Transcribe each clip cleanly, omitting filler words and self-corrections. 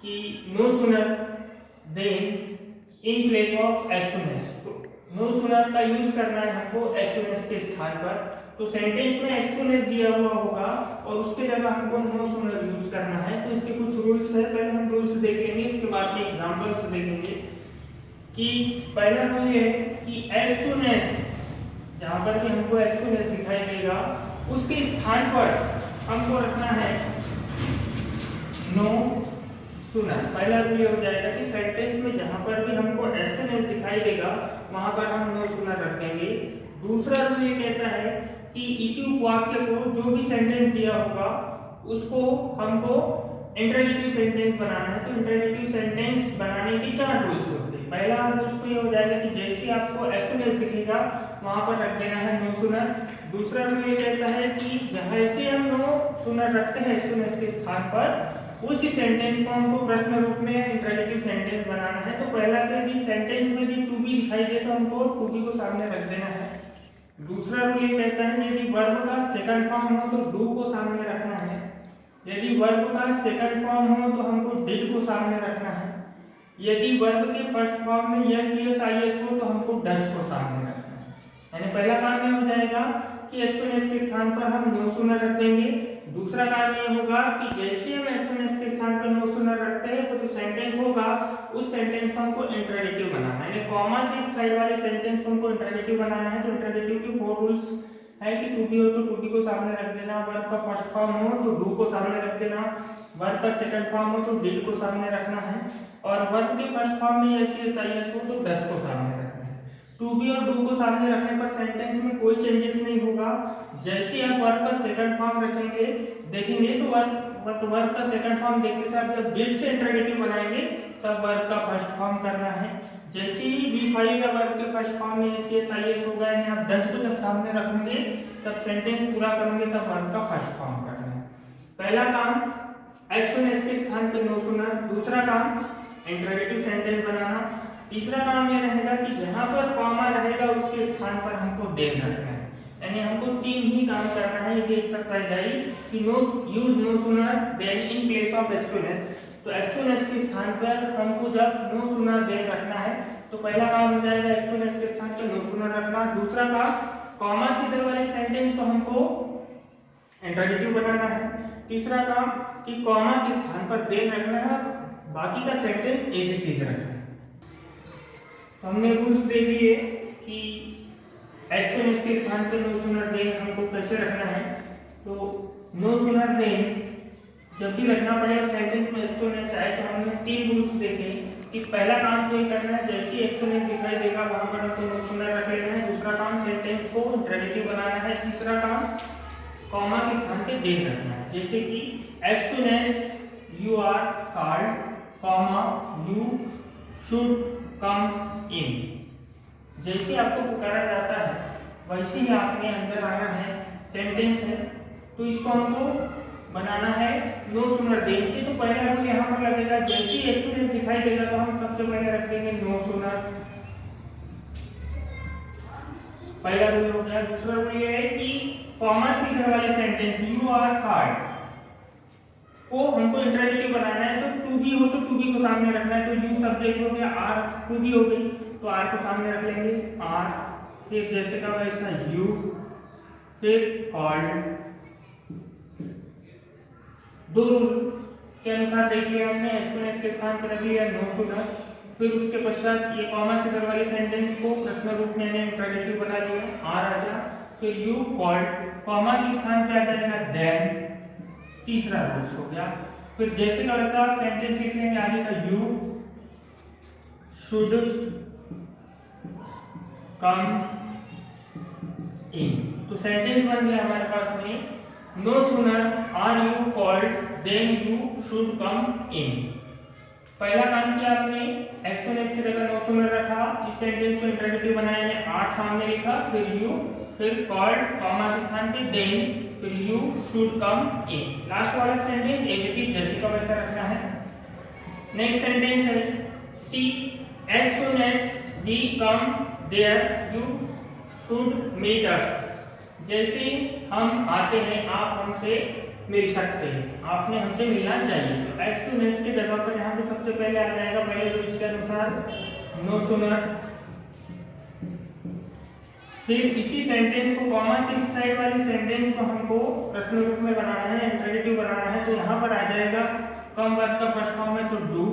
कि no sooner than in place of as soon as. तो no sooner का use करना है हमको एज सून एज के स्थान पर। तो सेंटेंस में एज सून एज दिया हुआ होगा और उसके जगह हमको नो सूनर यूज करना है। तो इसके कुछ रूल्स है, पहले हम रूल्स देख लेंगे, उसके बाद में एग्जांपल्स देखेंगे। कि पहला रूल ये है कि एज सून एज, जहां पर भी हमको एज सून एज दिखाई देगा उसके स्थान पर हमको रखना है नो सूनर। पहला रूल ये हो जाएगा कि सेंटेंस में जहां पर भी हमको एज सून एज दिखाई देगा वहां पर हम नो सूनर रख देंगे। दूसरा रूल ये कहता है कि इसी उपवाक्य को जो भी सेंटेंस दिया होगा उसको हमको इंटरोगेटिव सेंटेंस बनाना है। तो इंटरोगेटिव सेंटेंस बनाने के 4 रूल्स होते हैं। पहला रूल्स तो ये हो जाएगा कि जैसे आपको एज सून एज दिखेगा वहां पर रख देना है नो सूनर। दूसरा रूल ये कहता है कि जहां से हम नो सूनर रखते हैं एज सून एज के स्थान पर उसी सेंटेंस को हमको प्रश्न रूप में इंटरोगेटिव सेंटेंस बनाना है। तो पहला यदि सेंटेंस में यदि टू बी दिखाई दे तो हमको टू बी को सामने रख देना है। दूसरा रूल ये कहता है यदि वर्ब का सेकंड फॉर्म हो तो डू को सामने रखना है। यदि वर्ब का सेकंड फॉर्म हो तो हमको डिड को सामने रखना है। यदि वर्ब के फर्स्ट फॉर्म में यस यस आई एस हो तो हमको डज को सामने रखना है। यानी पहला काम ये हो जाएगा कि एज सून एज के स्थान पर हम नो सूनर रख देंगे। दूसरा काम ये होगा कि जैसे हम एज सून एज के स्थान पर नो सूनर रखते हैं तो जो सेंटेंस होगा उस सेंटेंस को हमको इंटरोगेटिव बनाना है। यानी कॉमा से इस साइड वाले सेंटेंस को हमको इंटरोगेटिव बनाना है। तो इंटरोगेटिव के 4 रूल्स है कि टू बी हो तो टू बी को सामने रख देना, वर्ब का फर्स्ट फॉर्म हो तो डू को सामने रख देना, वर्ब का सेकंड फॉर्म हो तो डिड को सामने रखना है और वर्ब के फर्स्ट फॉर्म में यस यस आई एस हो तो डज को सामने रखना है। टू बी और डू को सामने रखने पर सेंटेंस में कोई चेंजेस नहीं होगा। जैसे आप वर्ब का सेकंड फॉर्म रखेंगे देखेंगे तो वर्ब का सेकंड फॉर्म देखते से आप जब डिड से इंटरोगेटिव बनाएंगे तब वर्ब का फर्स्ट फॉर्म करना है। जैसे ही V5 या वर्ब के फर्स्ट फॉर्म में यस यस आई एस होगा यानी आप डज को जब सामने रखेंगे तब सेंटेंस पूरा करेंगे तब वर्ब का फर्स्ट फॉर्म करना है। पहला काम एज सून एज के स्थान पे नो सूनर, दूसरा काम इंटरोगेटिव सेंटेंस बनाना, तीसरा काम ये रहेगा कि जहां पर कॉमा रहेगा उसके स्थान पर हमको देन रखना है। यानी हमको 3 ही काम करना है। ये एक्सरसाइज आई कि no use no sooner than in place of as soon as. तो एज सून एज के स्थान पर हमको जब नो सूनर देन रखना है तो पहला काम हो जाएगा एज सून एज के स्थान पर नो सूनर रखना। दूसरा काम कॉमा से इधर वाले सेंटेंस को हमको इंटरोगेटिव बनाना है। तीसरा काम कि कॉमा के स्थान पर देन रखना है, बाकी का सेंटेंस एज इट इज रखना है। हमने रूल्स देख लिए कि एज सून एज के स्थान पे नो सूनर देन हमको कैसे रखना है। तो नो सूनर देन जब भी रखना पड़ेगा सेंटेंस में एज सून एज आए तो हमने 3 रूल्स देखे कि पहला काम तो ये करना है जैसे एज सून एज दिखाई देगा वहां पर हमको नो सूनर रख लेना है। दूसरा काम सेंटेंस को इंटरोगेटिव बनाना है। तीसरा काम कॉमा के स्थान पे देन रखना है। जैसे कि as soon as you are called comma you should come in. जैसे आपको पुकारा जाता है वैसे ही आपने अंदर आना है। सेंटेंस है तो इसको हमको बनाना है नो सूनर देन से। तो पहला रूल यहाँ पर लगेगा जैसे ही एज सून एज दिखाई देगा तो हम सबसे पहले रख देंगे नो सूनर, पहला रूल हो गया। दूसरा रूल ये है कि कॉमा से इधर वाले सेंटेंस यू आर कॉल्ड को हमको इंटरोगेटिव बनाना है। तो टू बी हो तो टू बी को सामने रखना है। तो यू सब्जेक्ट हो गया, आर टू बी हो गई तो आर को सामने रख लेंगे आर, फिर जैसे का वैसा यू, फिर कॉल्ड। 2 रूल के अनुसार देख लिया हमने, एज सून एज के स्थान पर रख लिया नो सूनर, फिर उसके पश्चात ये कॉमा से इधर वाले सेंटेंस को प्रश्न रूप में इंटरोगेटिव बना लिया आर आ गया, फिर यू कॉल्ड, कॉमा के स्थान पे आ जाएगा देन, तीसरा रूल्स हो गया। फिर जैसे का वैसा सेंटेंस लिख लेंगे आगे का यू शुड कम इन। तो सेंटेंस बन गया हमारे पास में no sooner are you called than you should come in. पहला काम किया आपने एज सून एज की जगह नो सूनर रखा, इस सेंटेंस को इंटरोगेटिव बनाया, ने आर सामने लिखा, फिर यू, फिर कॉल्ड कॉमा के स्थान पे देन, फिर you should come in. Last वाला सेंटेंस एज इट इज जैसे का वैसा रखना है। नेक्स्ट सेंटेंस है C as soon as we come there you should meet us. जैसे हम आते हैं आप हमसे मिल सकते हैं, आपने हमसे मिलना चाहिए। तो एज सून एज की जगह पर यहाँ पे सबसे पहले आ जाएगा पहले रूल्स के अनुसार नो सूनर। फिर इसी सेंटेंस को कॉमा से इस साइड वाली सेंटेंस को हमको प्रश्न रूप में बनाना है, इंटरोगेटिव बनाना है, तो यहाँ पर आ जाएगा कम वर्ब का फर्स्ट फॉर्म है तो डू,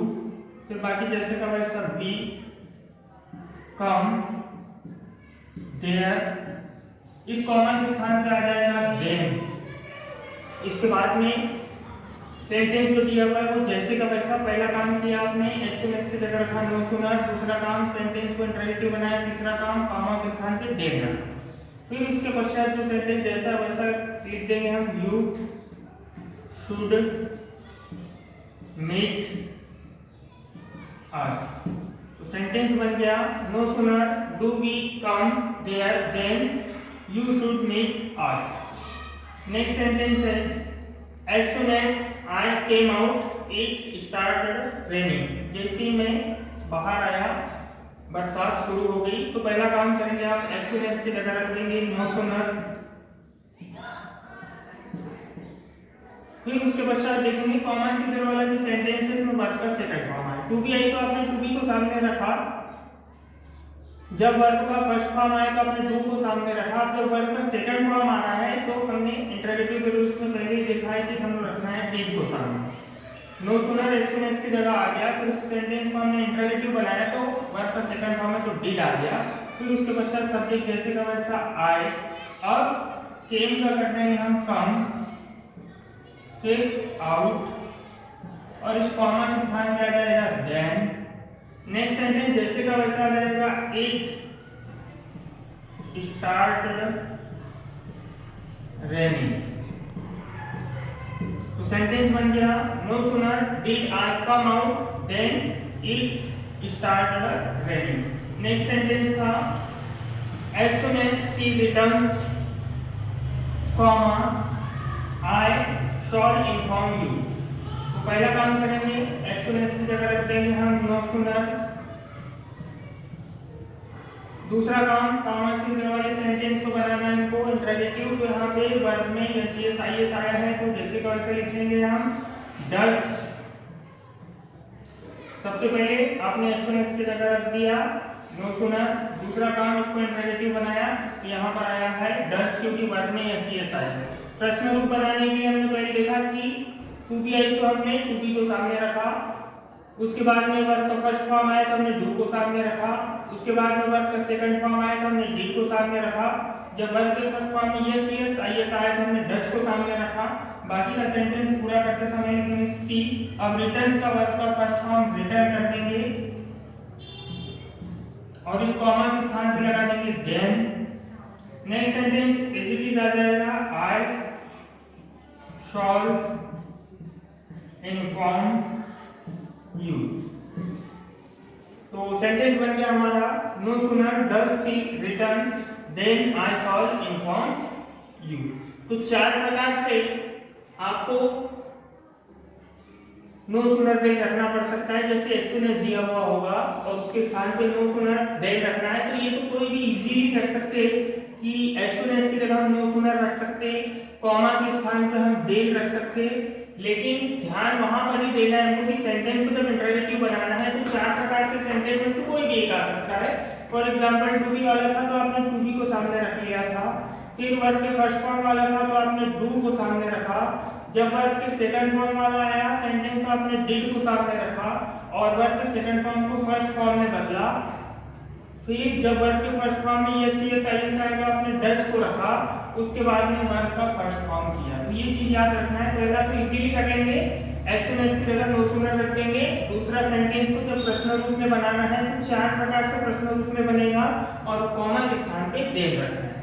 फिर बाकी जैसे का वैसा बी, कम, देयर, इस कॉमा के स्थान पे आ जाएगा देन। इसके बाद में सेंटेंस जो दिया हुआ है वो जैसे का वैसा पहला काम किया आपने, एस सून एस की जगह रखा नो सूनर, दूसरा काम सेंटेंस को इंटरोगेटिव बनाया, तीसरा काम कॉमा के स्थान पे देन रखा। फिर उसके पश्चात जो सेंटेंस जैसा वैसा लिख देंगे हम, यू शुड मीट अस। तो सेंटेंस बन गया no sooner do we come there than you should meet us. Next sentence है as soon as I came out it started raining। जैसे मैं बाहर आया बरसात शुरू हो गई। तो पहला काम करेंगे आप as soon as की जगह रख देंगे no sooner। फिर उसके पश्चात देखेंगे कॉमा से इधर वाला जो सेंटेंस है इसमें वर्ब का सेकंड फॉर्म है, टू बी आई तो आपने टू बी को सामने रखा, जब वर्ब का फर्स्ट फॉर्म आए तो आपने डू को सामने रखा। अब जब वर्ब का सेकंड फॉर्म आ रहा है तो हमने इंटरोगेटिव के रूल्स में पहले ही देखा है कि हमें रखना है डिड को सामने। No sooner as soon as की जगह आ गया, फिर उस सेंटेंस को हमने इंटरोगेटिव बनाया तो वर्ब का सेकंड फॉर्म है तो डिड आ गया। फिर उसके पश्चात सब्जेक्ट जैसे का वैसा आई। अब केम का कर देंगे हम कम, फिर आउट और इस कॉमा के स्थान पे आ जाएगा देन। नेक्स्ट सेंटेंस जैसे का वैसा आ जाएगा इट स्टार्टेड रेनिंग। तो सेंटेंस बन गया no sooner did I come out than it started raining. Next sentence था as soon as she returns comma I shall inform you. तो पहला काम करेंगे एज सून एज की जगह रख देंगे हम नो सूनर। दूसरा काम कॉमा से इधर वाले सेंटेंस को बनाना है हमको इंटरोगेटिव। तो यहाँ पे वर्ब में एस एस आई एस आया है तो जैसे का वैसे लिख देंगे हम डज। सबसे पहले आपने एज सून एज की जगह रख दिया नो सूनर, दूसरा काम इसको इंटरोगेटिव बनाया तो यहाँ पर आया है डज क्योंकि वर्ब में एस एस आया है। प्रश्न रूप बनाने के लिए हमने पहले देखा कि टू बी आई तो हमने टू बी को सामने रखा, उसके बाद में वर्ब का फर्स्ट फॉर्म आया तो हमने डू को सामने रखा, उसके बाद में वर्ब का सेकंड फॉर्म आया तो हमने डिड को सामने रखा, जब वर्ब के फर्स्ट फॉर्म में यस यस आई एस आया तो हमने डच को सामने रखा। बाकी का सेंटेंस पूरा करते समय लिखेंगे सी। अब रिटर्न्स का वर्ब का फर्स्ट फॉर्म रिटर्न कर देंगे और इस कॉमा के स्थान पे लगा देंगे than. Next sentence as it is आ जाएगा आई शॉल इन्फॉर्म यू। तो सेंटेंस बन गया हमारा no sooner does she return than I shall inform you. तो चार प्रकार से आपको नो सूनर देन रखना पड़ सकता है। जैसे एज सून एज दिया हुआ होगा और उसके स्थान पे नो सूनर देन रखना है तो ये तो कोई भी इजीली कर सकते कि एज सून एज की जगह हम नो सूनर रख सकते, कॉमा के स्थान पे हम देन रख सकते, लेकिन ध्यान वहां पर ही देना है हमको कि सेंटेंस को जब इंटरोगेटिव बनाना है तो चार प्रकार के सेंटेंस में से कोई भी एक आ सकता है। फॉर एग्जांपल टू बी वाला था तो आपने टू बी को सामने रख लिया था, फिर वर्ब के फर्स्ट फॉर्म वाला था तो आपने डू को सामने रखा, जब वर्ब के सेकंड फॉर्म वाला आया सेंटेंस तो आपने डिड को सामने रखा और वर्ब के सेकंड फॉर्म को फर्स्ट फॉर्म में बदला, फिर जब वर्ब के फर्स्ट फॉर्म में यस यस आई एस आएगा आपने डच को रखा, उसके बाद में वर्ब का फर्स्ट फॉर्म किया। तो ये चीज याद रखना है। पहला तो इजीली कर लेंगे एज सून एज की जगह नो सूनर रख देंगे। दूसरा सेंटेंस को जब प्रश्न रूप में बनाना है तो चार प्रकार से प्रश्न रूप में बनेगा और कॉमा के स्थान पे देन रखना है।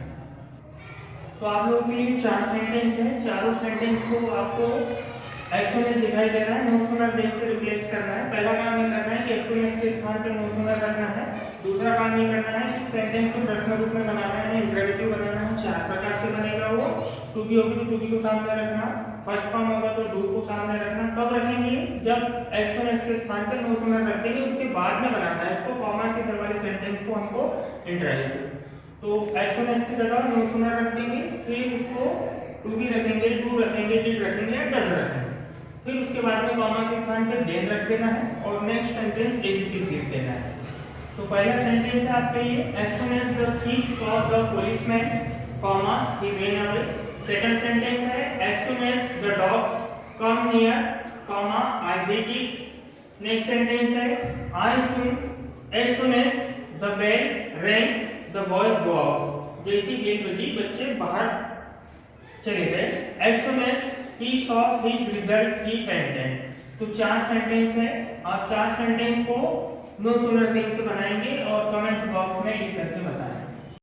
तो आप लोगों के लिए चार सेंटेंस है, चारों सेंटेंस को आपको एज सून एज दिखाई दे रहा है, नो सूनर देन से रिप्लेस करना है। पहला काम ये करना है कि एज सून एज के स्थान पे नो सूनर रखना है। दूसरा काम ये करना है कि सेंटेंस को प्रश्न रूप में बनाना है, इंटरोगेटिव बनाना है। चार प्रकार से बनेगा वो। टू बी होगी तो टू बी को सामने रखना, फर्स्ट फॉर्म होगा तो डू को सामने रखना। कब रखेंगे? जब एज सून एज के स्थान पे नो सूनर रख देंगे, उसके बाद में बनाना है इसको कॉमा से इधर वाले सेंटेंस को हमको इंटरोगेटिव। तो एज सून एज की जगह नो सूनर रख देंगे, फिर उसको टू बी रखेंगे, डू रखेंगे, डिड रखेंगे या डज रखेंगे। फिर उसके बाद में कॉमा के स्थान पर देन रख देना है और next sentence as it is लिख देना है। तो पहला सेंटेंस है आपके लिए as soon as the thief saw the policeman, comma he ran away। Second sentence है as soon as the dog come near, comma I hit it। Next sentence है as soon as the bell rang the boys go out। जैसी gate बजी बच्चे बाहर चले गए। as soon as he saw his result he fainted। तो चार sentence है, आप चार सेंटेंस को नो सूनर देन से बनाएंगे और कमेंट्स बॉक्स में लिख करके बताएं।